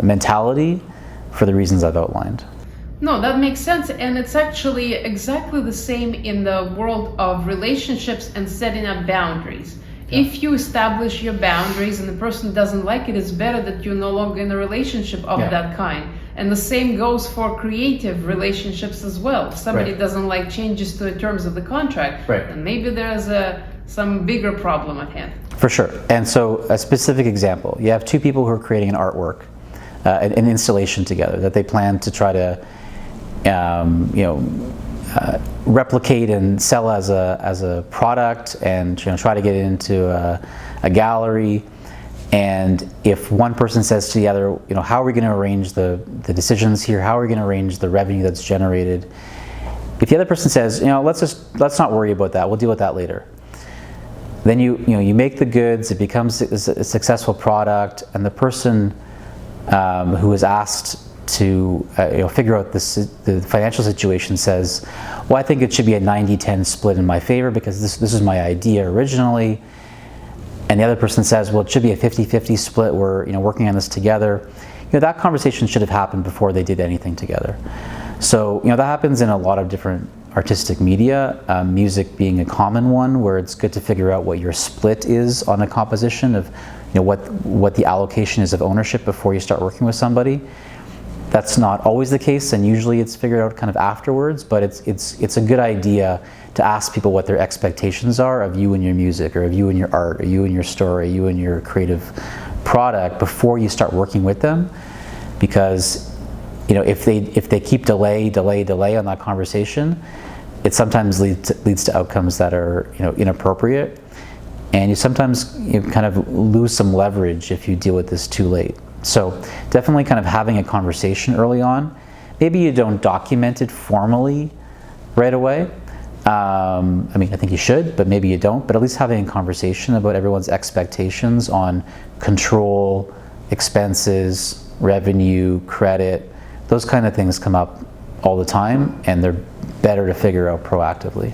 mentality for the reasons I've outlined. No, that makes sense, and it's actually exactly the same in the world of relationships and setting up boundaries. Yeah. If you establish your boundaries and the person doesn't like it, it's better that you're no longer in a relationship of that kind. And the same goes for creative relationships as well. If somebody doesn't like changes to the terms of the contract, then maybe there's some bigger problem at hand. For sure. And so a specific example, you have two people who are creating an artwork, an installation together that they plan to try to replicate and sell as a product, and, you know, try to get it into a gallery. And if one person says to the other, you know, how are we going to arrange the decisions here? How are we going to arrange the revenue that's generated? If the other person says, you know, let's not worry about that. We'll deal with that later. Then you make the goods. It becomes a successful product, and the person who is asked to figure out the financial situation says, well, I think it should be a 90-10 split in my favor because this is my idea originally. And the other person says, well, it should be a 50-50 split. We're, you know, working on this together. You know, that conversation should have happened before they did anything together. So, you know, that happens in a lot of different artistic media, music being a common one, where it's good to figure out what your split is on a composition of, you know, what the allocation is of ownership before you start working with somebody. That's not always the case, and usually it's figured out kind of afterwards, but it's a good idea to ask people what their expectations are of you and your music, or of you and your art, or you and your story, you and your creative product before you start working with them. Because, you know, if they keep delay on that conversation, it sometimes leads to outcomes that are, you know, inappropriate. And you sometimes kind of lose some leverage if you deal with this too late. So definitely kind of having a conversation early on. Maybe you don't document it formally right away. I mean, I think you should, but maybe you don't. But at least having a conversation about everyone's expectations on control, expenses, revenue, credit, those kind of things come up all the time, and they're better to figure out proactively.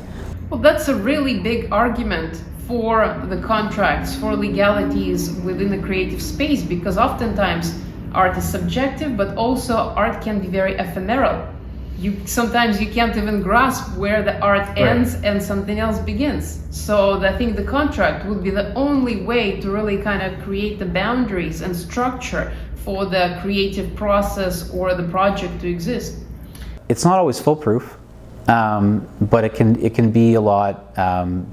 Well, that's a really big argument for the contracts, for legalities within the creative space, because oftentimes art is subjective, but also art can be very ephemeral. Sometimes you can't even grasp where the art ends and something else begins. So I think the contract would be the only way to really kind of create the boundaries and structure for the creative process or the project to exist. It's not always foolproof. But it can be a lot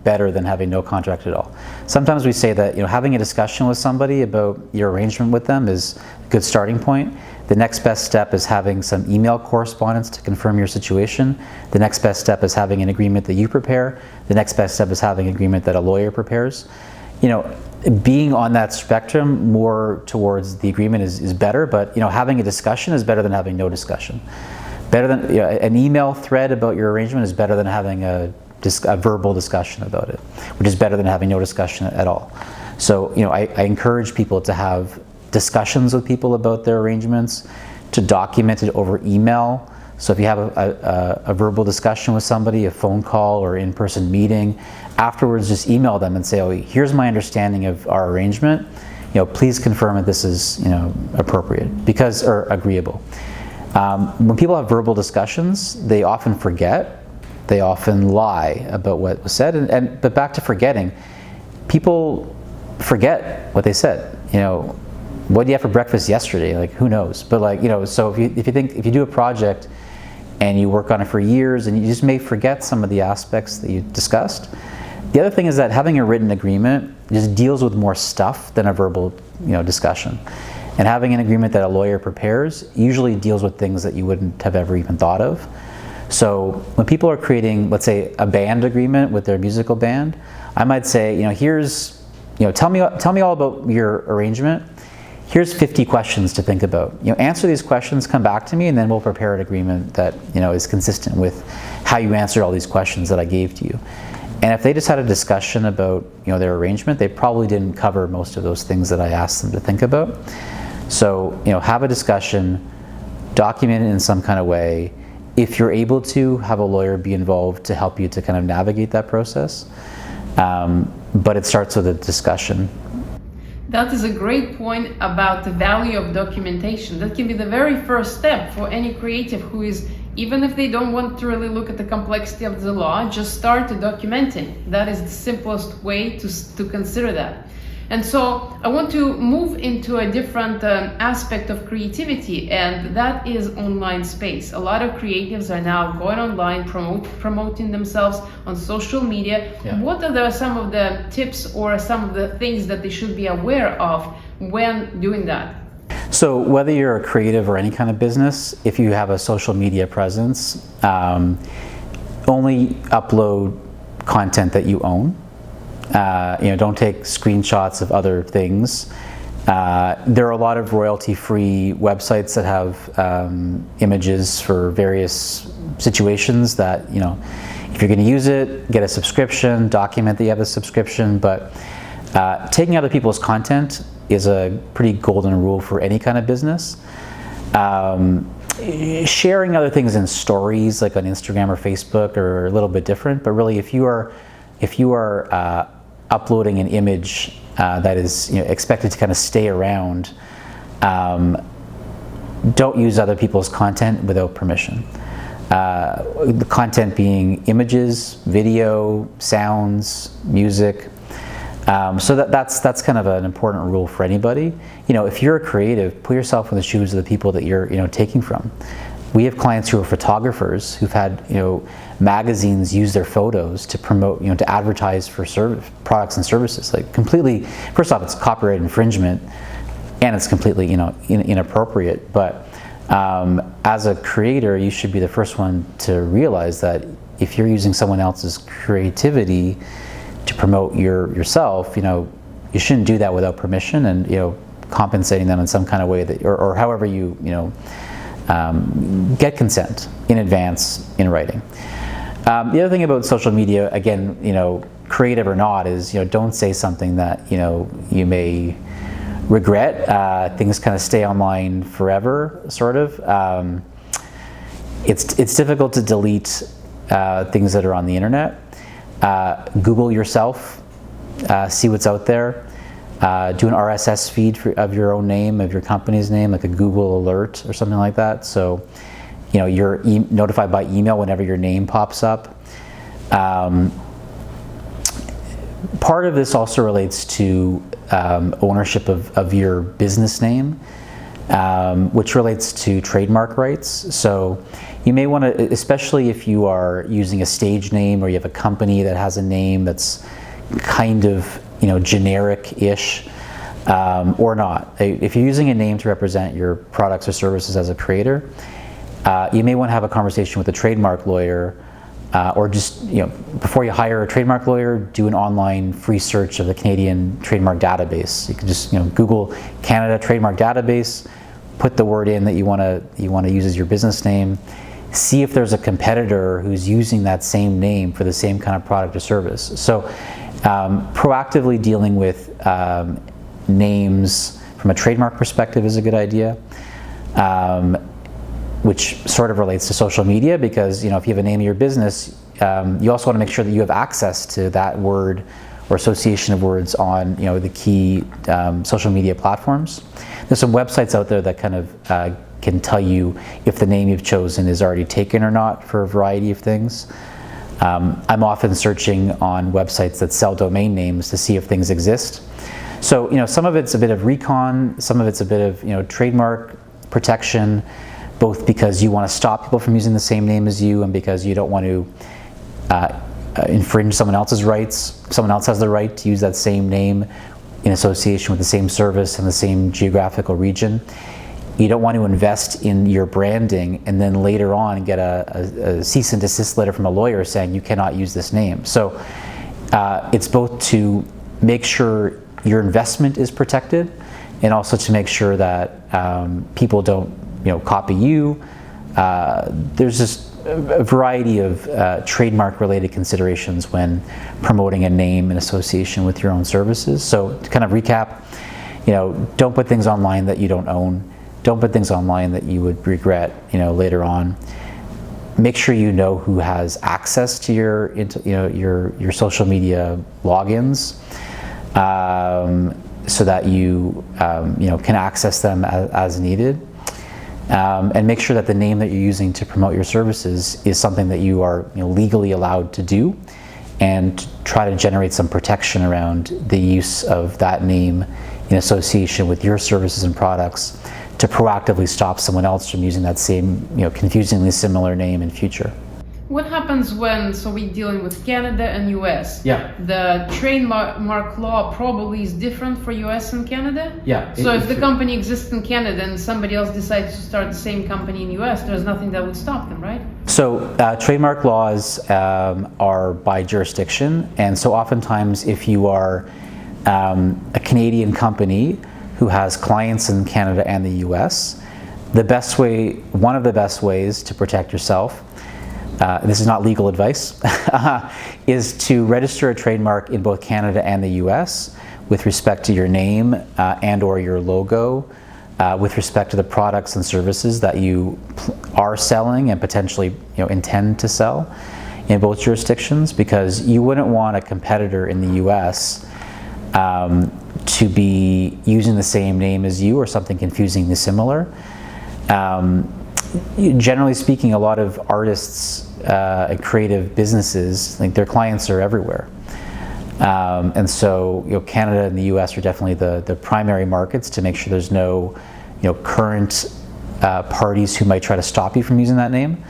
better than having no contract at all. Sometimes we say that having a discussion with somebody about your arrangement with them is a good starting point. The next best step is having some email correspondence to confirm your situation. The next best step is having an agreement that you prepare. The next best step is having an agreement that a lawyer prepares. Being on that spectrum more towards the agreement is better, but having a discussion is better than having no discussion. Better than an email thread about your arrangement is better than having a verbal discussion about it, which is better than having no discussion at all. So I encourage people to have discussions with people about their arrangements, to document it over email. So if you have a verbal discussion with somebody, a phone call or in-person meeting, afterwards just email them and say, oh, here's my understanding of our arrangement. Please confirm that this is appropriate or agreeable. When people have verbal discussions, they often forget, they often lie about what was said, but back to forgetting, people forget what they said. What did you have for breakfast yesterday? Like, who knows? But so if you do a project and you work on it for years, and you just may forget some of the aspects that you discussed. The other thing is that having a written agreement just deals with more stuff than a verbal discussion. And having an agreement that a lawyer prepares usually deals with things that you wouldn't have ever even thought of. So when people are creating, let's say, a band agreement with their musical band, I might say, tell me all about your arrangement. Here's 50 questions to think about. Answer these questions, come back to me, and then we'll prepare an agreement that is consistent with how you answered all these questions that I gave to you. And if they just had a discussion about their arrangement, they probably didn't cover most of those things that I asked them to think about. So, have a discussion, document it in some kind of way. If you're able to, have a lawyer be involved to help you to kind of navigate that process. But it starts with a discussion. That is a great point about the value of documentation. That can be the very first step for any creative who is, even if they don't want to really look at the complexity of the law, just start documenting. That is the simplest way to consider that. And so I want to move into a different aspect of creativity, and that is online space. A lot of creatives are now going online, promoting themselves on social media. Yeah. What are some of the tips or some of the things that they should be aware of when doing that? So whether you're a creative or any kind of business, if you have a social media presence, only upload content that you own. Don't take screenshots of other things. There are a lot of royalty-free websites that have images for various situations that, if you're going to use it, get a subscription, document that you have a subscription. But taking other people's content is a pretty golden rule for any kind of business. Sharing other things in stories, like on Instagram or Facebook, are a little bit different. But really, if you are uploading an image that is expected to kind of stay around, don't use other people's content without permission. The content being images, video, sounds, music. So that's kind of an important rule for anybody. If you're a creative, put yourself in the shoes of the people that you're taking from. We have clients who are photographers who've had magazines use their photos to promote, to advertise for products and services. Like, completely, first off, it's copyright infringement, and it's completely inappropriate. But as a creator, you should be the first one to realize that if you're using someone else's creativity to promote yourself, you shouldn't do that without permission, and compensating them in some kind of way that, or however you get consent in advance in writing. The other thing about social media, again, creative or not, is don't say something that you may regret. Things kind of stay online forever, sort of. It's difficult to delete things that are on the internet. Google yourself, see what's out there. Do an RSS feed of your own name, of your company's name, like a Google alert or something like that. So, you're notified by email whenever your name pops up. Part of this also relates to ownership of your business name, which relates to trademark rights. So you may want to, especially if you are using a stage name or you have a company that has a name that's kind of generic-ish, or not. If you're using a name to represent your products or services as a creator, you may want to have a conversation with a trademark lawyer, or just before you hire a trademark lawyer, do an online free search of the Canadian trademark database. You can just Google Canada trademark database, put the word in that you want to use as your business name, see if there's a competitor who's using that same name for the same kind of product or service. So proactively dealing with names from a trademark perspective is a good idea, which sort of relates to social media, because if you have a name of your business, you also want to make sure that you have access to that word or association of words on the key social media platforms. There's some websites out there that kind of can tell you if the name you've chosen is already taken or not for a variety of things. I'm often searching on websites that sell domain names to see if things exist. So some of it's a bit of recon, some of it's a bit of trademark protection, both because you want to stop people from using the same name as you, and because you don't want to infringe someone else's rights. Someone else has the right to use that same name in association with the same service in the same geographical region. You don't want to invest in your branding and then later on get a cease and desist letter from a lawyer saying you cannot use this name. So it's both to make sure your investment is protected, and also to make sure that people don't copy you. There's just a variety of trademark related considerations when promoting a name in association with your own services. So to kind of recap, don't put things online that you don't own. Don't put things online that you would regret later on. Make sure you know who has access to your social media logins, so that you can access them as needed. And make sure that the name that you're using to promote your services is something that you are legally allowed to do, and try to generate some protection around the use of that name in association with your services and products to proactively stop someone else from using that same confusingly similar name in future. What happens when, so we're dealing with Canada and US? Yeah. The trademark law probably is different for US and Canada? Yeah. So if the company exists in Canada and somebody else decides to start the same company in US, there's nothing that would stop them, right? So trademark laws are by jurisdiction, and so oftentimes if you are a Canadian company who has clients in Canada and the US, one of the best ways to protect yourself, this is not legal advice, is to register a trademark in both Canada and the US with respect to your name and or your logo, with respect to the products and services that you are selling and potentially intend to sell in both jurisdictions, because you wouldn't want a competitor in the US to be using the same name as you or something confusingly similar. Generally speaking, a lot of artists and creative businesses, like their clients are everywhere, and so Canada and the U.S. are definitely the primary markets to make sure there's no current parties who might try to stop you from using that name,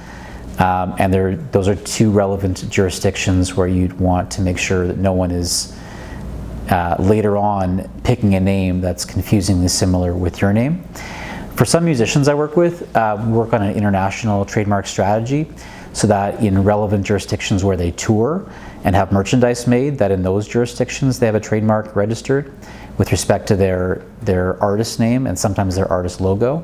and those are two relevant jurisdictions where you'd want to make sure that no one is later on picking a name that's confusingly similar with your name. For some musicians I work with, we work on an international trademark strategy so that in relevant jurisdictions where they tour and have merchandise made, that in those jurisdictions they have a trademark registered with respect to their artist name and sometimes their artist logo.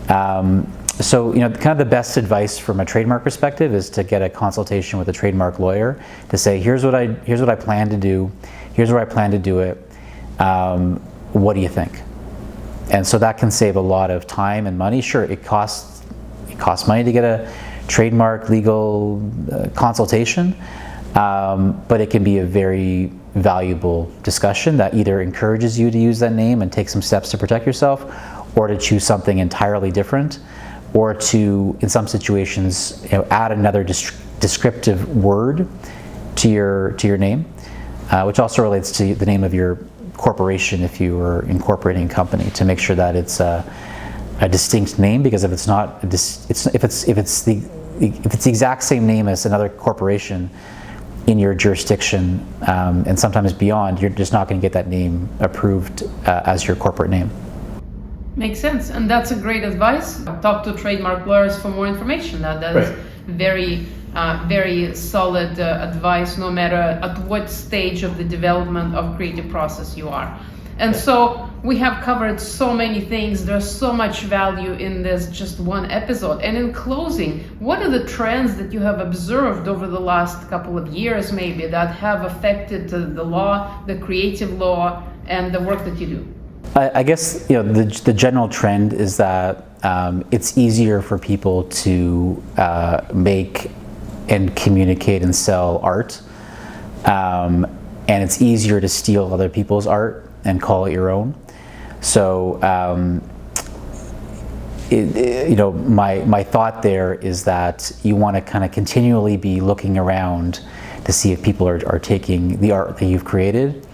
So, kind of the best advice from a trademark perspective is to get a consultation with a trademark lawyer to say, here's what I plan to do, here's where I plan to do it, what do you think? And so that can save a lot of time and money. Sure, it costs money to get a trademark legal consultation, but it can be a very valuable discussion that either encourages you to use that name and take some steps to protect yourself, or to choose something entirely different, or to, in some situations, add another descriptive word to your name, which also relates to the name of your corporation if you are incorporating a company, to make sure that it's a distinct name, because if it's not, if it's the exact same name as another corporation in your jurisdiction, and sometimes beyond, you're just not going to get that name approved as your corporate name. Makes sense, and that's a great advice. Talk to trademark lawyers for more information. That Right. is very solid advice, no matter at what stage of the development of creative process you are. And so we have covered so many things. There's so much value in this just one episode. And in closing, what are the trends that you have observed over the last couple of years maybe that have affected the law, the creative law, and the work that you do? I guess the general trend is that it's easier for people to make and communicate and sell art, and it's easier to steal other people's art and call it your own. So my thought there is that you want to kind of continually be looking around to see if people are taking the art that you've created.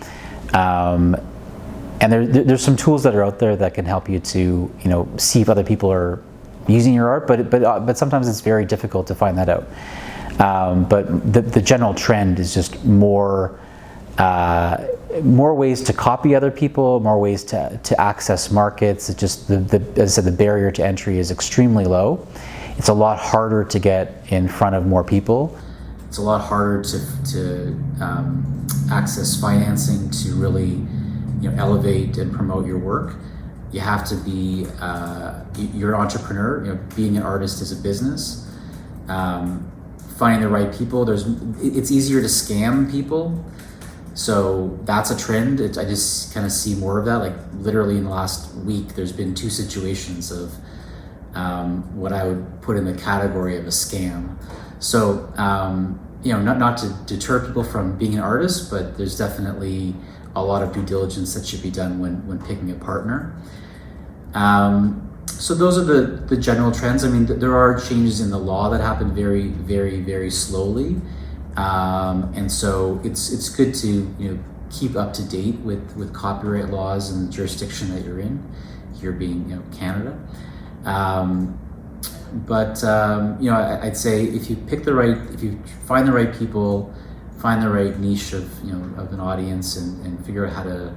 And there's some tools that are out there that can help you to see if other people are using your art, but sometimes it's very difficult to find that out. But the general trend is just more ways to copy other people, more ways to access markets. It's just as I said, the barrier to entry is extremely low. It's a lot harder to get in front of more people. It's a lot harder to access financing to really elevate and promote your work. You have to be you're an entrepreneur. Being an artist is a business. Finding the right people. It's easier to scam people. So that's a trend. I just kind of see more of that. Like literally in the last week, there's been 2 situations of what I would put in the category of a scam. So not to deter people from being an artist, but there's definitely a lot of due diligence that should be done when picking a partner. So those are the general trends. I mean, there are changes in the law that happen very, very, very slowly. And so it's good to keep up to date with copyright laws and the jurisdiction that you're in, here being Canada. I'd say if you find the right people, find the right niche of an audience, and figure out how to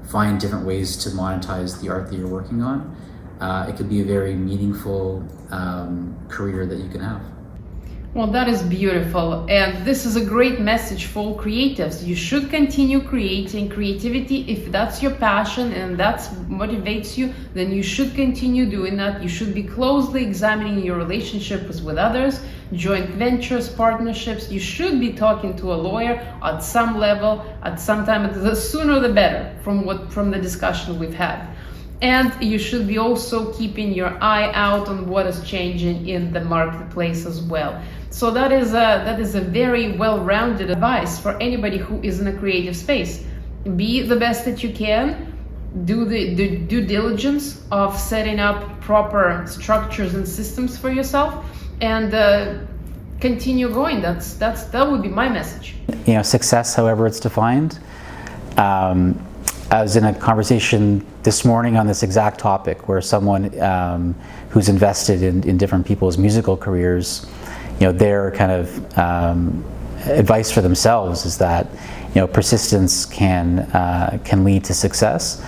find different ways to monetize the art that you're working on, it could be a very meaningful career that you can have. Well, that is beautiful, and this is a great message for all creatives. You should continue creating. Creativity, if that's your passion and that motivates you, then you should continue doing that. You should be closely examining your relationships with others, joint ventures, partnerships. You should be talking to a lawyer at some level, at some time. The sooner the better, from the discussion we've had. And you should be also keeping your eye out on what is changing in the marketplace as well. So that is a very well-rounded advice for anybody who is in a creative space. Be the best that you can. Do the due diligence of setting up proper structures and systems for yourself, and continue going. That would be my message. Success, however it's defined. I was in a conversation this morning on this exact topic, where someone who's invested in different people's musical careers, their kind of advice for themselves is that persistence can lead to success.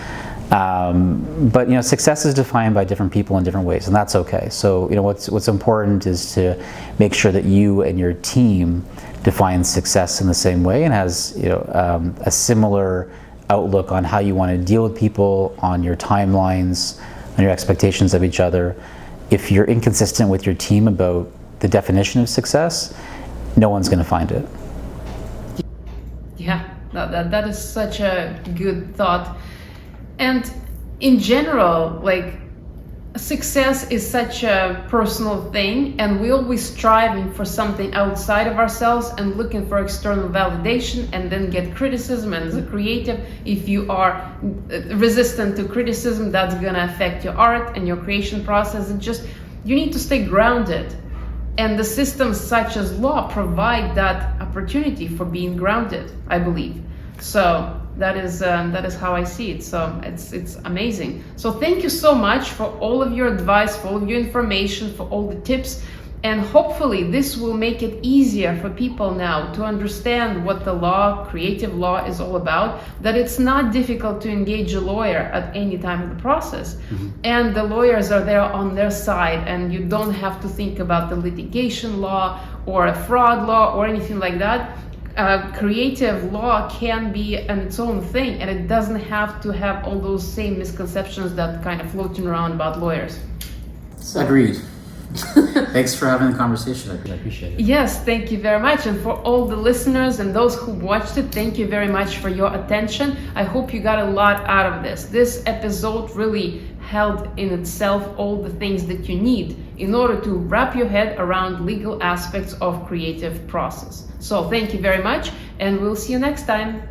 But success is defined by different people in different ways, and that's okay. So what's important is to make sure that you and your team define success in the same way and has a similar outlook on how you want to deal with people, on your timelines, on your expectations of each other. If you're inconsistent with your team about the definition of success, no one's going to find it. Yeah, that is such a good thought. And in general, success is such a personal thing, and we're always striving for something outside of ourselves and looking for external validation, and then get criticism. And as a creative, if you are resistant to criticism, that's gonna affect your art and your creation process. You need to stay grounded. And the systems such as law provide that opportunity for being grounded, I believe. So that is how I see it. So it's amazing. So thank you so much for all of your advice, for all of your information, for all the tips. And hopefully this will make it easier for people now to understand what the law, creative law, is all about, that it's not difficult to engage a lawyer at any time of the process. Mm-hmm. And the lawyers are there on their side, and you don't have to think about the litigation law or a fraud law or anything like that. Creative law can be its own thing, and it doesn't have to have all those same misconceptions that kind of floating around about lawyers. So. Agreed. Thanks for having the conversation. I appreciate it. Yes, thank you very much. And for all the listeners and those who watched it, thank you very much for your attention. I hope you got a lot out of this. This episode really held in itself all the things that you need in order to wrap your head around legal aspects of creative process. So thank you very much, and we'll see you next time.